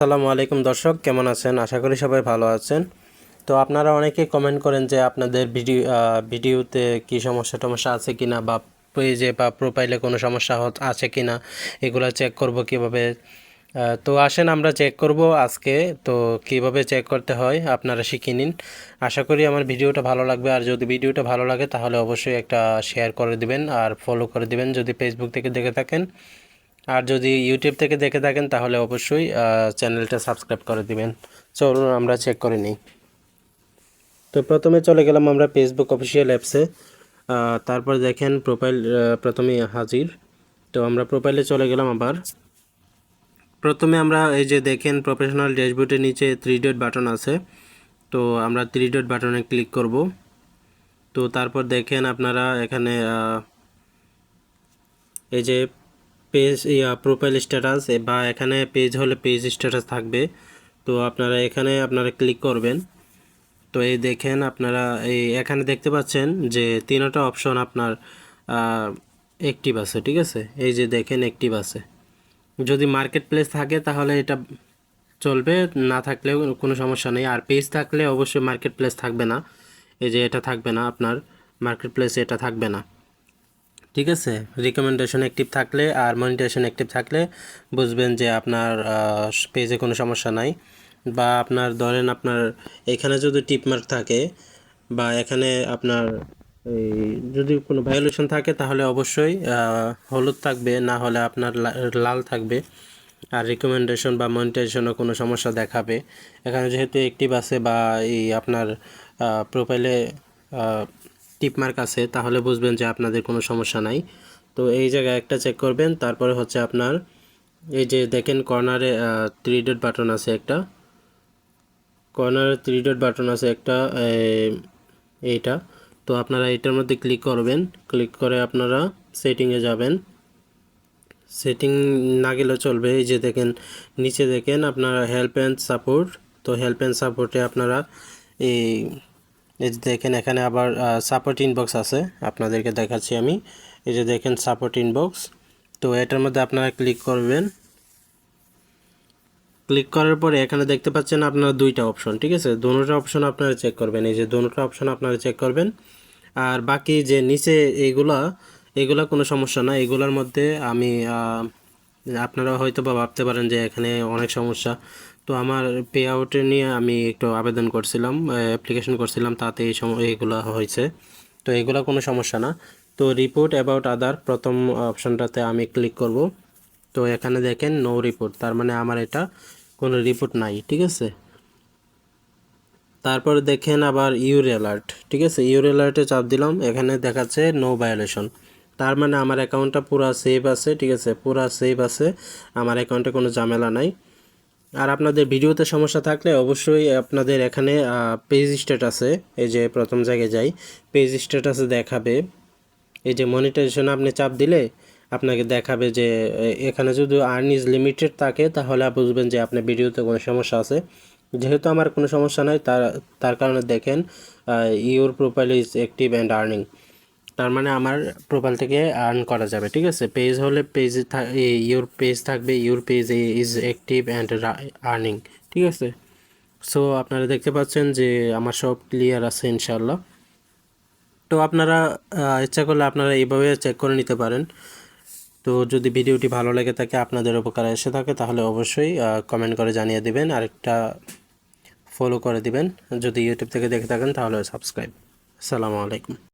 আসসালামু আলাইকুম দর্শক, কেমন আছেন? আশা করি সবাই ভালো আছেন। তো আপনারা অনেকেই কমেন্ট করেন যে আপনাদের ভিডিওতে কি সমস্যা আছে কিনা, বা পেজে বা প্রোফাইলে কোনো সমস্যা আছে কিনা, এগুলো চেক করব কিভাবে। তো আসেন আমরা চেক করব আজকে। তো কিভাবে চেক করতে হয় আপনারা শিখে নিন। আশা করি আমার ভিডিওটা ভালো লাগবে, আর যদি ভিডিওটা ভালো লাগে তাহলে অবশ্যই একটা শেয়ার করে দিবেন আর ফলো করে দিবেন যদি ফেসবুক থেকে দেখে থাকেন। আর যদি ইউটিউব থেকে দেখে থাকেন তাহলে অবশ্যই চ্যানেলটা সাবস্ক্রাইব করে দিবেন। চলুন আমরা চেক করে নিই। তো প্রথমে চলে গেলাম আমরা ফেসবুক অফিসিয়াল অ্যাপসে। তারপর দেখেন প্রোফাইল প্রথমে হাজির। তো আমরা প্রোফাইলে চলে গেলাম। আবার প্রথমে আমরা এই যে দেখেন প্রফেশনাল ড্যাশবোর্ডের নিচে 3 ডট বাটন আছে। তো আমরা 3 ডট বাটনে ক্লিক করব। তো তারপর দেখেন আপনারা এখানে এই যে পেজ প্রোফাইল স্ট্যাটাস, বা এখানে পেজ হলে পেজ স্ট্যাটাস থাকবে। তো আপনারা এখানে ক্লিক করবেন। তো এই দেখেন আপনারা এখানে দেখতে পাচ্ছেন যে তিনটা অপশন আপনার অ্যাক্টিভ আছে, ঠিক আছে। এই যে দেখেন অ্যাক্টিভ আছে। যদি মার্কেট প্লেস থাকে তাহলে এটা চলবে, না থাকলেও কোনো সমস্যা নেই। আর পেজ থাকলে অবশ্যই মার্কেট প্লেস থাকবে না। এই যে এটা থাকবে না, আপনার মার্কেট প্লেসে এটা থাকবে না, ঠিক আছে। রিকমেন্ডেশন অ্যাক্টিভ থাকলে আর মনিটাইজেশন অ্যাক্টিভ থাকলে বুঝবেন যে আপনার পেজে কোনো সমস্যা নাই। বা আপনার ধরেন আপনার এখানে যদি টিপমার্ক থাকে, বা এখানে আপনার এই যদি কোনো ভায়োলেশন থাকে তাহলে অবশ্যই হলুদ থাকবে, না হলে আপনার লাল থাকবে। আর রিকমেন্ডেশন বা মনিটাইজেশনও কোনো সমস্যা দেখাবে। এখানে যেহেতু অ্যাক্টিভ আছে বা এই আপনার প্রোফাইলে টিপমার্ক আছে, তাহলে বুঝবেন যে আপনাদের কোনো সমস্যা নাই। তো এই জায়গায় একটা চেক করবেন। তারপরে হচ্ছে আপনার এই যে দেখেন কর্নারে 3 ডট বাটন আছে একটা, কর্নারে 3 ডট বাটন আছে একটা, এইটা। তো আপনারা এটার মধ্যে ক্লিক করবেন। ক্লিক করে আপনারা সেটিংয়ে যাবেন। সেটিং না গেলেও চলবে। এই যে দেখেন নিচে দেখেন আপনারা হেল্প অ্যান্ড সাপোর্ট। তো হেল্প অ্যান্ড সাপোর্টে আপনারা এই এই যে দেখেন এখানে আবার সাপোর্ট ইনবক্স আছে, আপনাদেরকে দেখাচ্ছি আমি। এই যে দেখেন সাপোর্ট ইনবক্স। তো এটার মধ্যে আপনারা ক্লিক করবেন। ক্লিক করার পরে এখানে দেখতে পাচ্ছেন আপনারা দুইটা অপশন, ঠিক আছে। দুটোটা অপশন আপনারা চেক করবেন। এই যে দুটোটা অপশন আপনারা চেক করবেন। আর বাকি যে নিচে এগুলা কোনো সমস্যা না। এগুলার মধ্যে আমি আপনারা হয়তো বা ভাবতে পারেন যে এখানে অনেক সমস্যা। তো আমার পে আউটে নিয়ে আমি একটু আবেদন করছিলাম, অ্যাপ্লিকেশন করছিলাম, তাতে এইগুলো হয়েছে। তো এগুলো কোনো সমস্যা না। তো রিপোর্ট অ্যাবাউট আদার প্রথম অপশনটাতে আমি ক্লিক করব। তো এখানে দেখেন নো রিপোর্ট, তার মানে আমার এটা কোনো রিপোর্ট নাই, ঠিক আছে। তারপরে দেখেন আবার ইউর অ্যালার্ট, ঠিক আছে। ইউর অ্যালার্টে চাপ দিলাম, এখানে দেখাচ্ছে নো ভায়োলেশন। তার মানে আমার অ্যাকাউন্টটা পুরা সেভ আছে, ঠিক আছে, পুরা সেভ আছে। আমার অ্যাকাউন্টে কোনো ঝামেলা নাই। আর আপনাদের ভিডিওতে সমস্যা থাকলে অবশ্যই আপনাদের এখানে পেজ স্ট্যাটাসে, এই যে প্রথম জায়গায় যাই, পেজ স্ট্যাটাসে দেখাবে। এই যে মনিটাইজেশন আপনি চাপ দিলে আপনাকে দেখাবে যে এখানে যদি আর্ন ইজ লিমিটেড থাকে তাহলে বুঝবেন যে আপনার ভিডিওতে কোনো সমস্যা আছে। যেহেতু আমার কোনো সমস্যা নাই, তার কারণে দেখেন your profile is active and earning. তার মানে আমার প্রোফাইল থেকে আর্ন করা যাবে, ঠিক আছে। পেজ হলে পেজ ইউর পেজ থাকবে, your page is active and earning, ঠিক আছে। সো আপনারা দেখতে পাচ্ছেন যে আমার সব ক্লিয়ার আছে ইনশাল্লাহ। তো আপনারা ইচ্ছা করলে আপনারা এইভাবে চেক করে নিতে পারেন। তো যদি ভিডিওটি ভালো লেগে থাকে, আপনাদের উপকারে এসে থাকে, তাহলে অবশ্যই কমেন্ট করে জানিয়ে দিবেন, আর একটা ফলো করে দিবেন। যদি ইউটিউব থেকে দেখে থাকেন তাহলে সাবস্ক্রাইব। আসসালামু আলাইকুম।